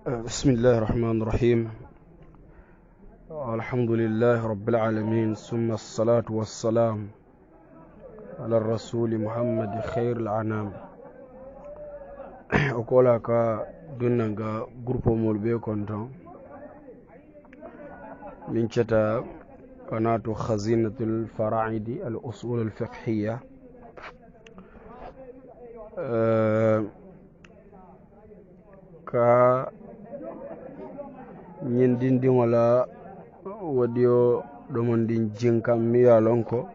بسم الله الرحمن الرحيم. الحمد لله رب العالمين، ثم الصلاة والسلام على الرسول محمد خير العنام. أقول لك دونك غروب مولبي كونتون من شتا قناة خزينة الفراعد الأصول الفقهية. ka ñindindi wala wadio ɗomondin jinkam miya lonko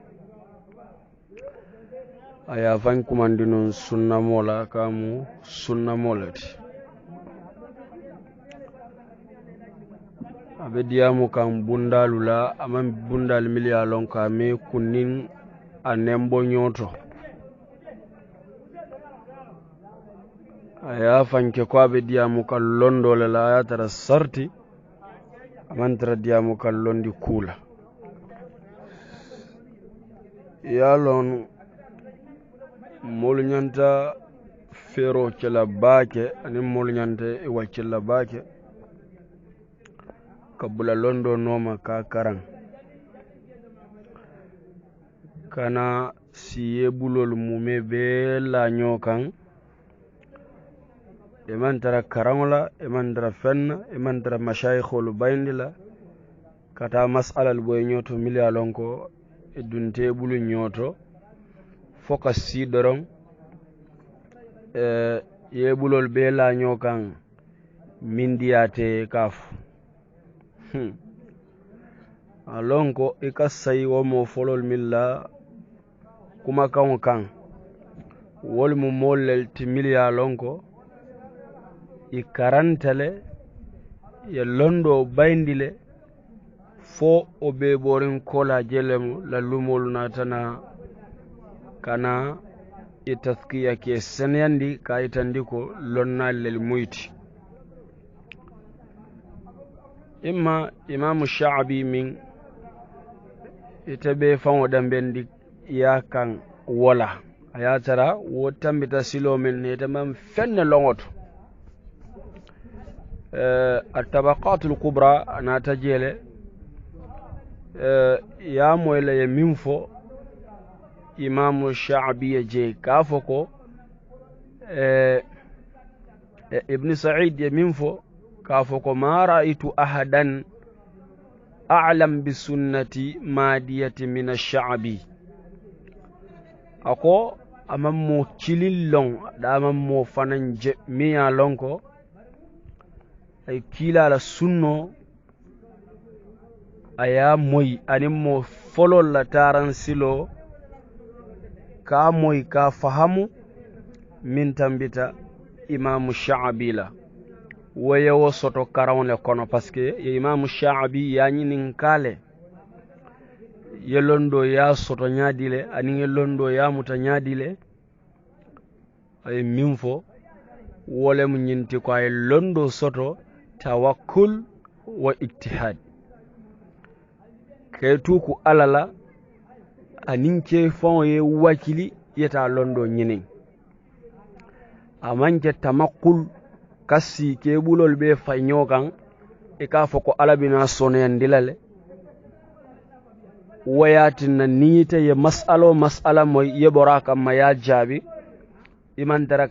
aya fan kumandi non sunnamola kamu sunnamolati aɓe diyamu kam bundalula aman bundal miliya lonko ame kunnin a nembo ñoto aya fanke ko aɓe diyamu kal londole la aya tara sarti amantara diyamu kal londi kuula yalon molu ñanta fero cela baake anin molu ñanta e waccilla baake kabula londo noma ka karan kana siye bulol mume be laño kan emantara karaŋola emantara fenna emantara mashayikholu bayindi la kata masalal boye ñoto miliya lonko e dunte bulu ñoto foka si doron yebulol be laño kan mindiyate kafu alonko ika sayi womo folol milla kuma kaŋo kan wolmu mollel ti miliya lonko i karantale ye londo bayndile fo o be borin kola jelemu la lumolu natana kana e taskiya ke seneyandi ka itandi ko lonnalel muyti imma imamu sha'bi min ite be fanwo dambendi ya kan wola aya tara wo tambita silo min ne tamam fenne longoto الطبقات الكبرى أنا تجيله يا مويل يمينفو إمام الشعبي جي كافوكو ابن سعيد يمينفو كافوكو ما رأيت أحدا أعلم بسنة مادية من الشعبي أكو أمامو كيليلون أمامو فننج ميا لونكو ay kila la sunno aya moy anin mo folol la taran silo ka moy ka fahamu min tambita imamu sha'bi la wayo soto karawle kono paske imamu sha'bi ya nyinin kale yelondo ya soto nyadile anin yelondo ya muta nyadile ay minfo wole mu nyinti ko ay londo soto tawakkul wa ijtihad kay tuku alala aninke fon ye wakili yeta londo nyini amanke tamakkul kasi ke bulol be fanyo kan e ka foko alabina sonen dilale wayatin niyita ye mas'ala moy yebora kam ma ya jabi imantara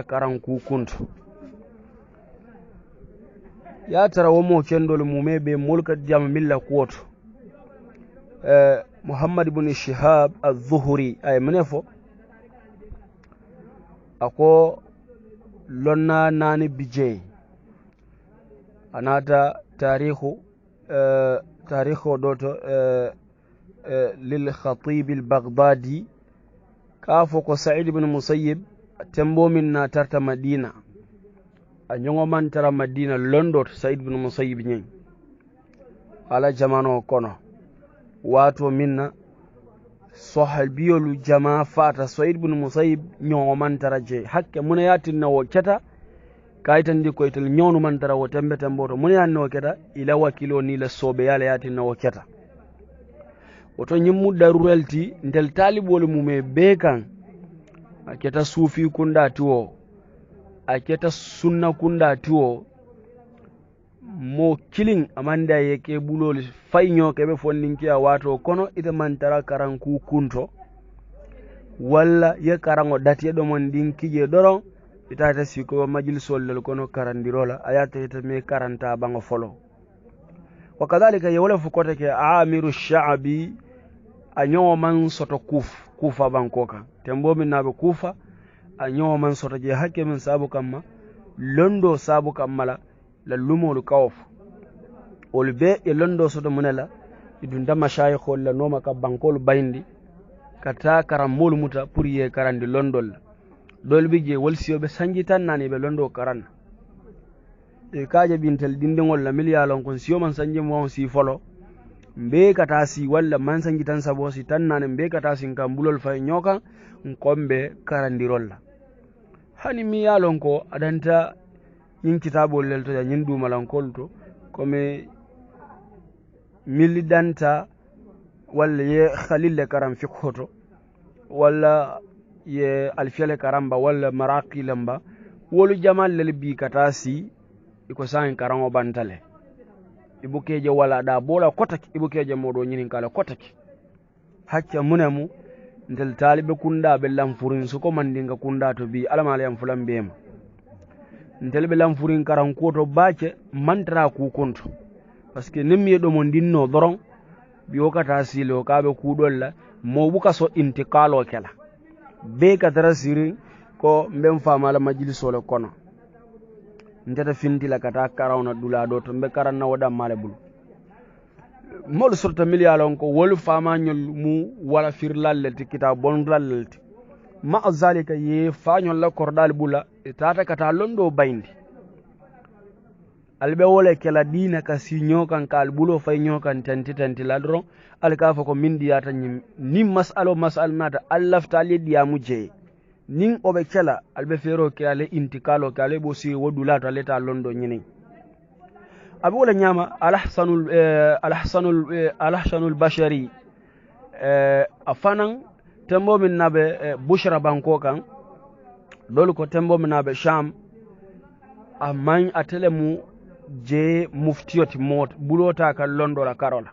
karan kukuntu ya tara womo kendol mume be mulka jam milla kuoto Muhammad ibn Shihab az-Zuhri ay menefo ako lonna nani bijay anata tarikhu doto lil khatib al-Baghdadi kafo ko Sa'id ibn Musayyib tembo min na tarta Madina a ñongo man tara Madina londo Sa'id ibn Musayyib ñeng ala jamano kono wato minna sahabiyolu jama fata Sa'id ibn Musayyib ñongo man tara je hakke mun yatin na wo keta kaytan di ko itel ñonu man tara wo tembe temboto mun yan no keta ila wakilo ni la sobe yala yatin na wo keta woto ñimmu darurelti ndel talibolu mume be kan aketa sufi kunda tiwo aketa sunna kunda tiwo mo killing amanda yeke bulol fayño keɓe fonninkiya wato kono ita mantara karan ku kunto walla ye karango datiye ɗomon ɗin kije doron itata siko majlisollel kono karandirola ayata ita me karanta bango folo wa kadhalika ye wala fukote ke amiru sha'bi a ñowo man soto kufa bankoka tembo min naɓe kufa a ñowo man soto je hakke min sabu kamma londo sabu kammala la lumolu kawof ol be e londo soto munela idunda mashaykhol la noma ka bankol bayndi kata karammolu muta pour ye karandi londol dol bi je wol siyoɓe sanjitan nani ɓe londo karanna e kaje bintel dindingol la miliyalon kon siyoman sanji mo si folo mbe kata si walla man sanjitan sabo si tan nane mbe kata sin kam bulol fay ñokan kombe karandirolla hani mi yalon ko adanta ñin kitabol lel to ñin dumalankol to comme milidanta walla ye khalille karam fikhoto walla ye alfiyale karamba walla maraqilamba wolu jamal lel bi kata si iko san karango bantale ibukeje wala da bola kotaki ibukeje modo ñinin kala kotaki hacca munemu ndel talibe kunda be lamfurin suko mandinga kunda to bi alamala yam fulam bema ndel be lamfurin karan koto bace mantra ku konto parce que nimmi do mo dinno doron bi okata silo kabe kudolla mo buka so intikalo kala be ka tara siri ko mbem famala majlisole kono ndeta fintila kata karawna dula do to mbe karanna wada male bul mol sorta miliyalon ko wol famañol mu wala firlalle ti kita bonralle ma zalika ye fañol la kordal bula tata kata londo bayndi albe wole kala dina ka sinyo kan kal bulo fay nyokan tanti ladro alka fa ko mindiyata ni mas'alo nata allafta le diya muje nin obe kala albe fero ke ale intikalo ke ale bo si wodula to leta londo nyini abi wala nyama alahsanul bashari afanan tembo min nabe bushra banko kan dol ko tembo min nabe sham amman atelemu je muftiyoti mot bulota ka londo la karola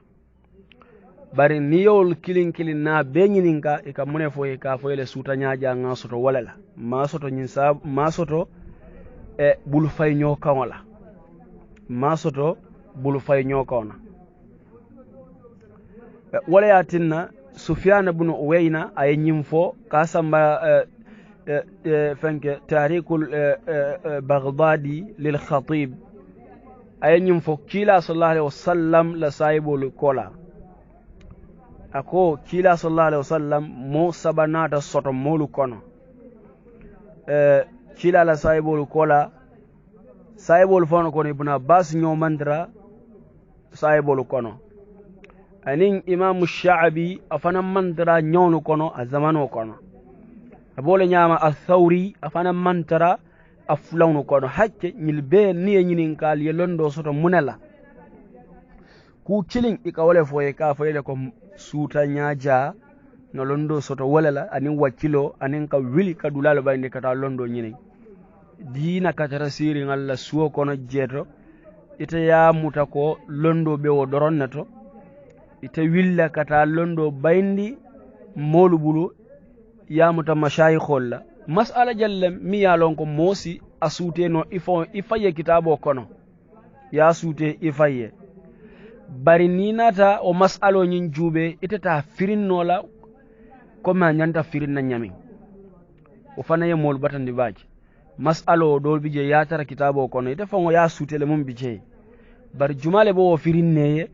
bari niyol kilin na beñininka e ka mune fo e ka fo ele suta nyaaja nga soto walala ma soto nyin sab ma soto e bulu fay ño kawala ma soto bulu fay ño kawna wala yatinna sufyan ibn uwayna ay nyim fo ka samba fenke tarikul baghdadi lil khatib ay nyim fo kila sallallahu alaihi wasallam la saibul kola ako kila sallallahu alaihi wasallam mo sabanata soto molu kono kila la saibul kola saibul fono kono ibn abbas nyomandra saibul kono anin imam sha'bi afana mandra nyonu kono a zamano kono abole nyama al-thawri afana mantara aflawnu kono hacce ñil be niye ñinin kal ye londo soto munela ku kilin ikawole foye ka foyle ko suta nyaaja no londo soto walala anin wakilo anin ka wili ka dulalo bayndi kata londo ñinin dina katara siri ngalla suwo kono jeeto ita ya muta ko londo be wo doronnato ita willa kata londo bayndi molu bulu ya muta mashayikhol la mas'ala jallem mi yalon ko mosi asute no ifaye kitabo kono ya sute ifaye bari ni nata o mas'alo nyin jube itata firinnola ko ma nyanta firinna nyami o fana ye mol batandi baji mas'alo dol bije ya tara kitabo kono ita fango ya sute le mum bije bari jumale bo firinne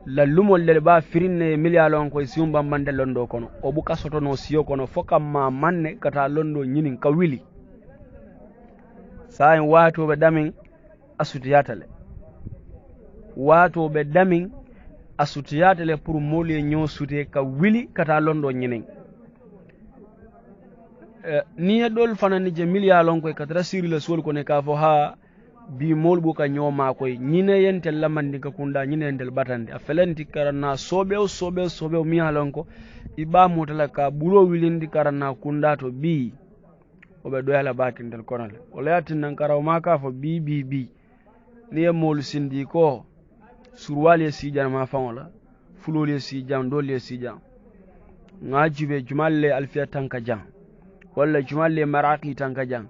la lumol le ba firinne miliyalon ko siumba mande londo kono o buka soto no siyo kono fokam ma manne kata londo nyinin ka wili saay wato be damin asutiyatale wato be damin asutiyatale pour mole nyo sute ka wili kata londo nyinin ni dol fanani je miliyalon ko katra siri le sol ko ne ka fo ha bi mol bu ka nyoma koy ñine yentel lamandi ka kunda ñine yentel batande a felenti karana sobe mi halon ko iba mutala ka bulo wilindi karana kunda to bi o be do yala batindel konale o laati nan karaw ma ka fo bi ni mol sindi ko surwale sijan ma fawola fulole sijan dole sijan ngajibe jumalle alfiya tanka jang walla jumalle maraqi tanka jang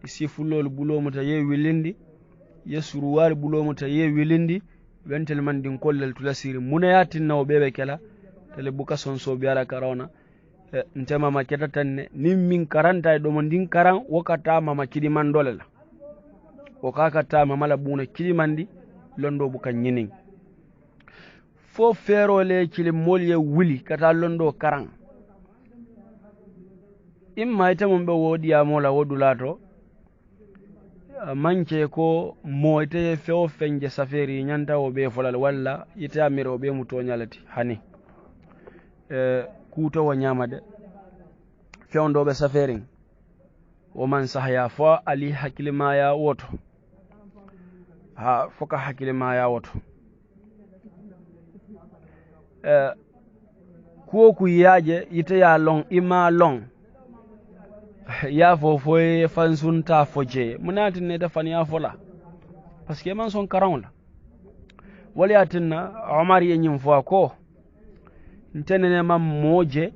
isi fulol bulomuta ye wilindi ye surwal bulomuta ye wilindi wentel man din kollel tulasiri munayatin naw bebe kala tele buka sonso biara karawna ntema maketa tanne nim min karanta do mon din karan wakata mama kidi man dolela o kakata mama la buna kidi mandi londo buka nyinin fo ferole kili molye wuli kata londo karan imma ita mun be wodi ya mola wodulato manke ko mo ite feo fenje safari nyanta o be folal walla ita miro be mutonyalati hani kuto wa nyamade fewndo be safari o man sahya fo ali hakilima ya woto ha foka hakilima ya woto ko ku yaje ite ya long ima long ya fo fansunta foje munati ne da fani ya fola parce que man son karon la wali atinna Omar yenyim fo ko ntenene mam moje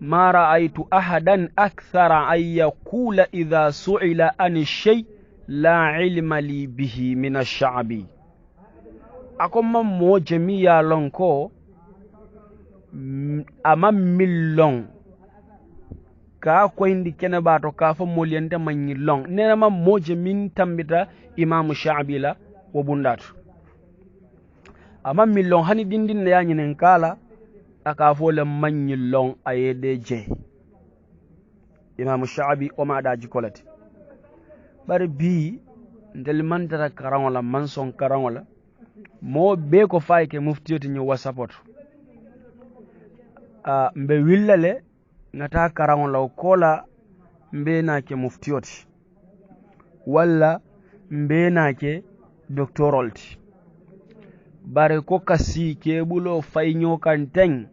ma ra'aytu ahadan akthara ay yaqula idha su'ila an shay la ilma li bihi min ash-sha'bi akom mam moje mi ya lon ko amam millon ka ko indi kene bato ka fa moliyente manyi long nena ma moje min tambita imam Sha'bi la wo bundatu ama millon hani dindin ya nyinen kala aka fo le manyi long ayede je imam Sha'bi o ma daji kolati bari bi ndel man tara karangola man son karangola mo be ko fay ke muftiyoti ñu wasapot mbe willale ngata karangola kola mbe na ke muftiyoti walla mbe na ke doctoralti bare ko kasi ke bulo faynyo kanteng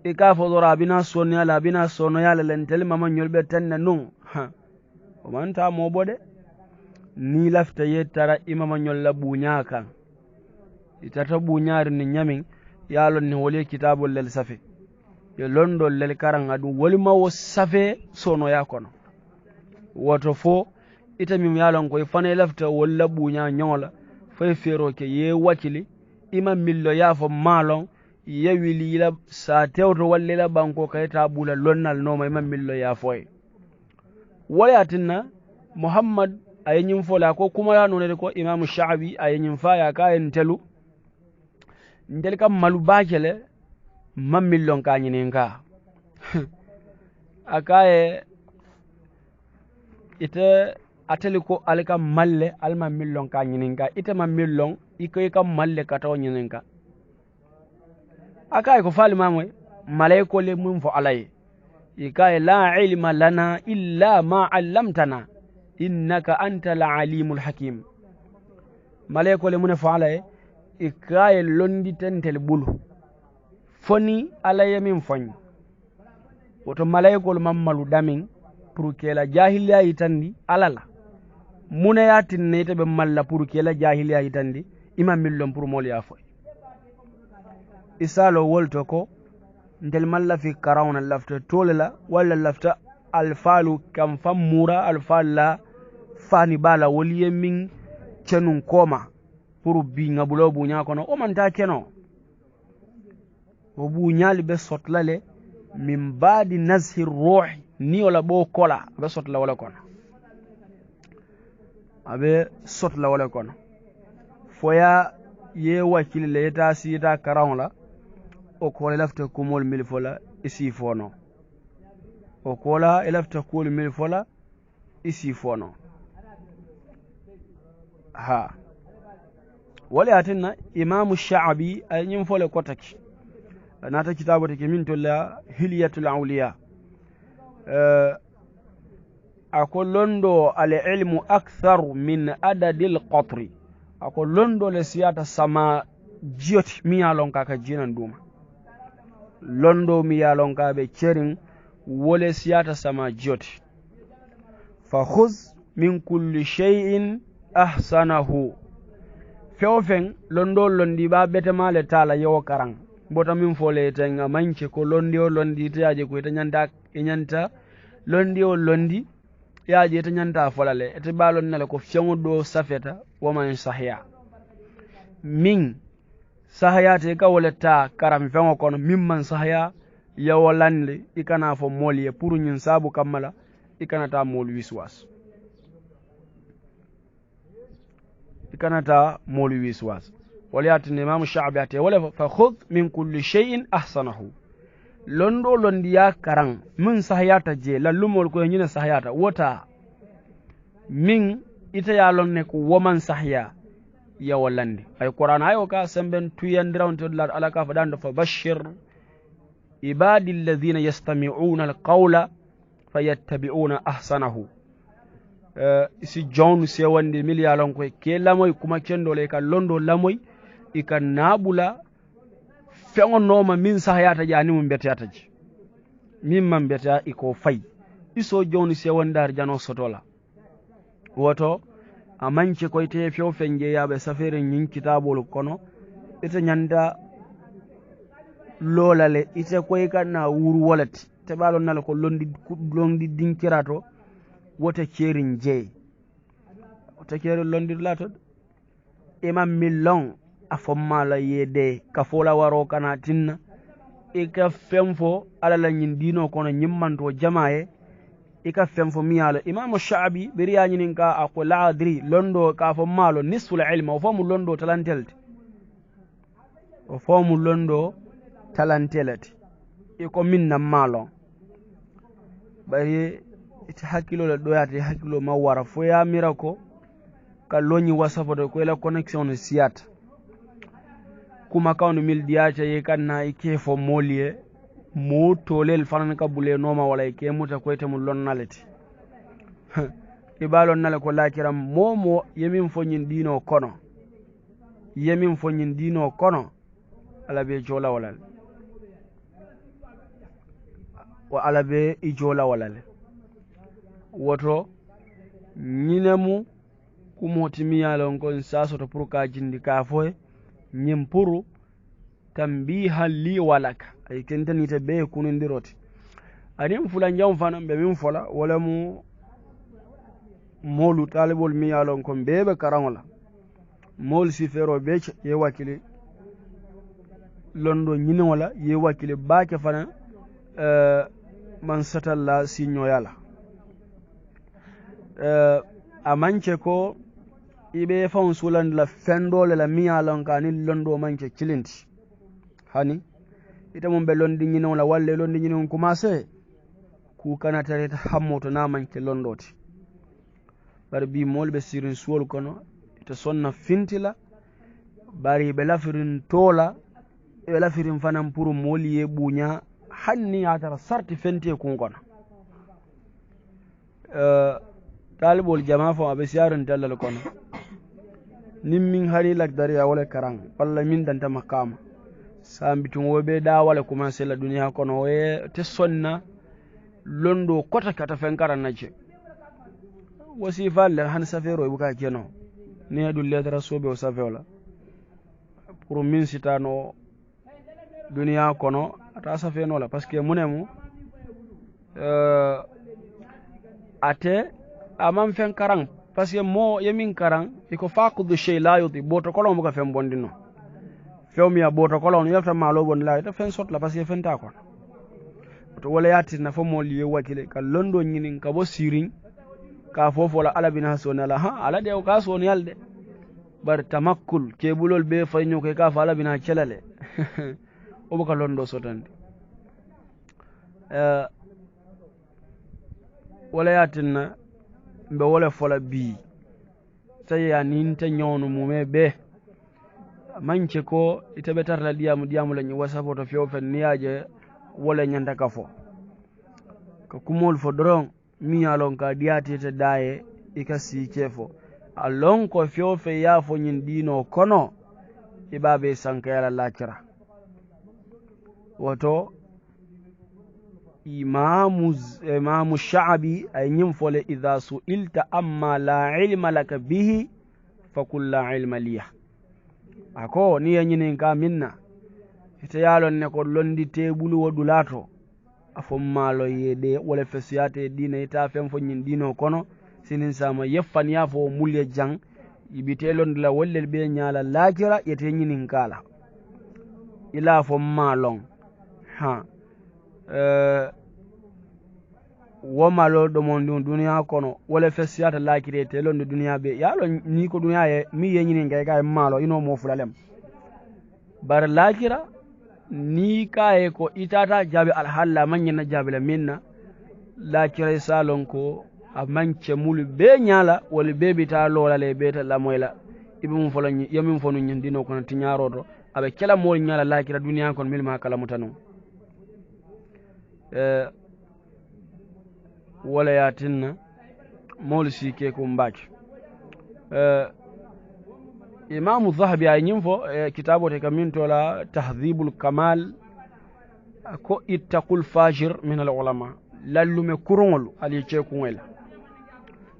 e ka fodora bina sono yala lentel mama nyolbe tanna non o manta mo bode ni lafta yetara imama nyolla bunyaka itata bunyar ni nyamin yalo ni wole kitabul lel safi ye londo lel karan adu wolma wo safe sono yakono woto fo itamim yalon ko fane lafta walla bunya nyola fay fero ke ye wakili imam millo yafo malon yewili la sa tewto walle la banko kayta bula lonnal no ma imam millo yafo wayatinna Muhammad ayenyim fola ko kuma ya nonere ko imam Sha'bi ayenyim fa ya ka en telu ndel kam malu bakele mam millon ka nyininga akaye ite ateli ko alika malle alma millon ka nyininga ite mam millon ikoy kam malle ka taw nyininga akaye ko fali mamwe malaiko le mum fo alay ikaye la ilma lana illa ma 'allamtana innaka antal alimul hakim malaiko le mun fo alay ikaye londi tentel bulu foni alaye min fony woto malaikol mammalu damin pour que la jahiliya yitandi alala muna yatin ne tabe malla pour que la jahiliya yitandi imam millon pour mol ya foy isalo wolto ko ndel malla fi karawna lafta tolela wala lafta alfalu kam famura alfalla fani bala woliye min cenun koma pour bi ngabulo bunya kono o man ta keno obu nyali be sotlale min badi nazhi ruh ni wala bo kola be sotla wala kono abe sotla wala kono foya ye wakili le ta sita karawla o ko lafta kumol mil fola isi fono o kola lafta kul mil fola isi fono ha wala atinna imam Sha'bi aynyim fole kotaki nata kitabu take min tolla hilyatul awliya ako londo al ilmu akthar min adadil qatri ako londo le siyata sama jioti mi yalon kaka jinan duma londo mi yalon ka be cherin wole siyata sama jioti fa khuz min kulli shay'in ahsanahu feofen londo londi ba betemale tala yo karang bota min fole tenga manche ko londi o londi taje ko tanyanta inyanta londi o londi yaje tanyanta folale ete balon nale ko fengo safeta woman sahya min sahya te ka wolata karam fengo kono mimman sahya ya wolande ikana fo moliye pour ñin sabu kamala ikana ta mol wiswas ولياتن الإمام الشعبي أتي ولا فخذ من كل شيء أحسنه londo londiya karang min sahayata je lallumol ko nyina sahayata wota min ita ya lonne ko woman sahya ya wallande ay qur'an ayo ka semben tuyandirawon to ala ka fadando fa bashir ibadi alladhina yastami'una alqawla fayattabi'una ahsanahu si john se wande miliyalon ko ke lamoy kuma kendole ka londo lamoy ika nabula feŋonoma min sahayata jani mum beteyata ji min man beteya iko fay iso joni se wandar jano sotola woto amanci koyte few fenje yaɓe safere ñin kitabol kono ite ñanda lolale ite koy kana wuru wolati teɓalo nala ko londi dinkirato wota cerin jeey wota cerin londirlato imam millon a fommala yede ka fola waro kana tinna ika femfo alala ñin dino kono ñimmanto jamaye ika femfo miyalo imam sha'bi biriya ñinin ka ako laadri londo ka fommalo nisful ilma o fomu londo talantelte o fomu londo talantelati iko minna malo bari ita hakkilo le doyate hakkilo mawara fo ya mira ko ka loñi wasafoto ko la connexion siyata kuma kawno mil diacha ye kanna ike fo molie mo tolel fanan ka bule noma wala ike muta ko ite mu lonnaleti ibalon nale ko lakiram momo yemin fo nyin dino kono ala be jola wala wa ala be ijola wala woto ñinemu kumoti miyalon kon sasoto pour ka jindi ka foye ñim pour tambiha li walaka ay kentanite be kunundiroti anin fula jam fanan be min fola wala mu molu talibol miyalon kon bebe karangola mol sifero be ye wakili londo ñine wala ye wakili baake fana man satalla signo yala amanche ko ibe fawon sulan la fendole la miyalon ka ni londo manche cilinti hani ita mun be londi ñino la walle londi ñino commencé ku kana tare ta hammoto na manche londoti bar bi molbe sirin suwol kono ita sonna fintila bari be lafirin tola e lafirin fanan pour moliye bunya hanni atara sarti fente kun kono talibol jama fo abe siyarin dalal kono nimmin hari lak dariya wala karang walla min danta makama sambitun wobe da wala kuma sai la duniya kono we te sonna londo kota kata fenkara naje wasifa la han safero buka keno ne du ledra sobe o safeola pour min sitano duniya kono ata safeno la parce que munemu ate amam fen karang parce que mo yemin karang iko faqudu shay la yuti boto kolon buka fen bondino fewmiya boto kolon yelta malo bon la ta fen sot la parce que fen ta kon to wala yati na fo mo liye wakile ka londo nyinin ka bo sirin ka fofo la ala bina sonala ha ala de o ka son yalde bar tamakkul kebulol be fayno ke ka fala bina celale o buka londo sotande wala yatinna mbe wala fola bi taya nin ta nyonu mume be manche ko itabe tarla diamu lañu wasapo to few fen niaje wala nyanda ka fo ko kumol fo dron mi alon ka diati te daye ikasi kefo alon ko few fe ya fo nyin dino kono ibabe sankayala lakira woto imamu sha'bi ay nyim fole idha su'ilta amma la ilma laka bihi فقل لا علم لي ako ni yenyinin ka minna ite yalon ne ko londi tebulu wodulato afo malo yede wala fesiyate dina ita fem fo nyin dino kono sinin sama yeffan ya fo mulye jang ibite londula wollel be nyala lakira yete nyinin kala ila fo malon ha wo malo do mon duniya kono wala fesiyata lakire te londo duniya be yalo ni ko duniya ye mi ye nyinin kay malo ino mo fulalem bar lakira ni kaye ko itata jabi alhalla manyina jabi la minna lakira salon ko a manche mulu be nyala wala be bita lola le beta la moyla ibe mum folon yamin fonu nyindino kono tinyarodo abe kala mol nyala lakira duniya kon milma kala mutanu wala yatinna mol sike ko mbaki imamu dhahabi ay nyimfo kitabo te kamin tola tahdhibul kamal ko ittaqul fajir min al ulama lallume kurungol ali cekungela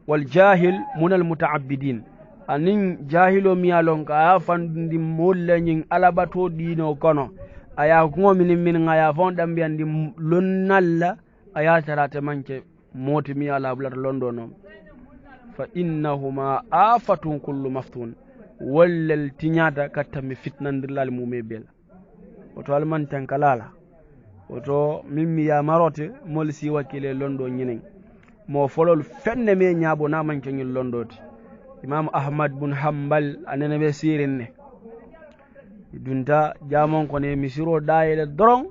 wal jahil mun al mutaabbidin anin jahilo miyalon ka fandi mollenyin alabato dino kono aya ko min ngaya fon dambi andi lonnalla aya tarate manke moti miyala bulat londo no fa innahuma afatun kullu maftun wallal tinyata katami fitnandirlal mume bela oto alman tankalala oto mimmi ya marote mol si wakile londo nyinen mo folol fenne me nyaabo na man kenyul londoti imam ahmad bin hanbal anene be sirinne dunta jamon ko ne misiro daayele doron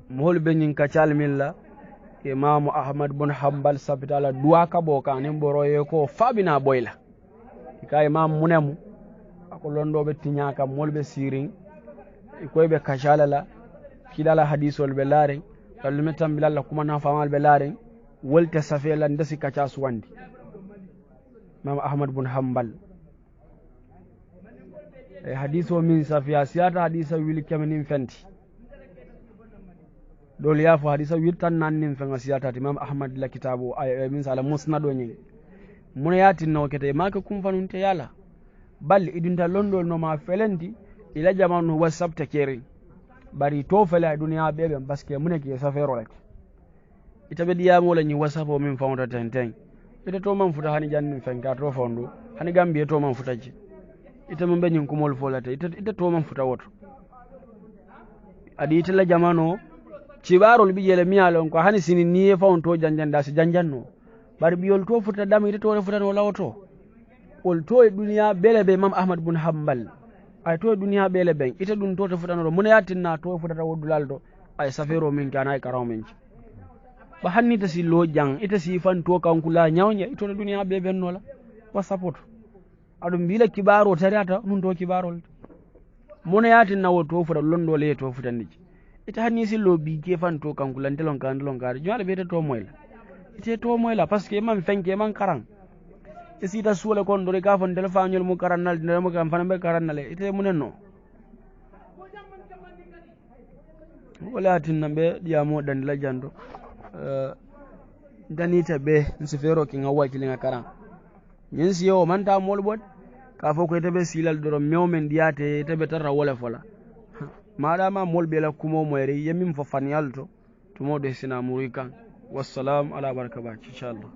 mol be nyin kacal milla imam ahmad bin hanbal sabitala duwa kabo kanin boroye ko fabina boyla ka imam munemu ako londo be tinyaka mol be sirin ko be kacala la kidala hadisol be laren kallume tambilalla kuma na famal be laren wolta safela ndasi kaca suwandi imam ahmad bin hanbal hadiso min safiya siyata hadisa wili kemenin fenti dole ya fo hadisa wirtan nan nin fenga siyata imam ahmad la kitabu ay min sala musnado nyi mun yati no kete maka kum fanunte yala bal idunta londo no ma felendi ila jamanu whatsapp takeri bari to fele duniya bebe baske mun ke safero rek ita be diya mo la nyi whatsapp o min fawta tenten ita to man futa hani jannin fenga to fondo hani gambe to man futa ji ita mun be nyin kumol folata ita to man futa woto adi ita la jamanu cibarol bi jele miyalon ko hani sini niye fawon to janjanda si janjanno bar biyol to futa dam ite to futa no lawto ol to duniya bele be imam ahmad bin hanbal ay to duniya bele ben ite dun to futa no mun yatinna to futa ta wodulaldo ay safero min kana ay karaw min ba hanni ta si lo jang ite si fan to kankula nyawnya ito duniya be ben no la wa support adum bila kibaro tariata nun to kibarol mun yatinna wo to futa londo le to futa ndiji ita hanni sillo bi ke fan to kan kulantelon kar jwala beta to moyla ite to moyla parce que man fenke man karan isi ta sule kon do ka fon telefanyol mu karannal dina mu kan fan be karannal ite munenno wala tinambe diamo dan la jando danita be nsifero ki ngawa kilinga karan nyen siyo man ta molbot ka fo ko ite be silal do mewmen diate ite be tarra wala fola madama mol bela kumo moyre yemin fo faniyalto tumo de sina murikan wassalam ala baraka ba inshallah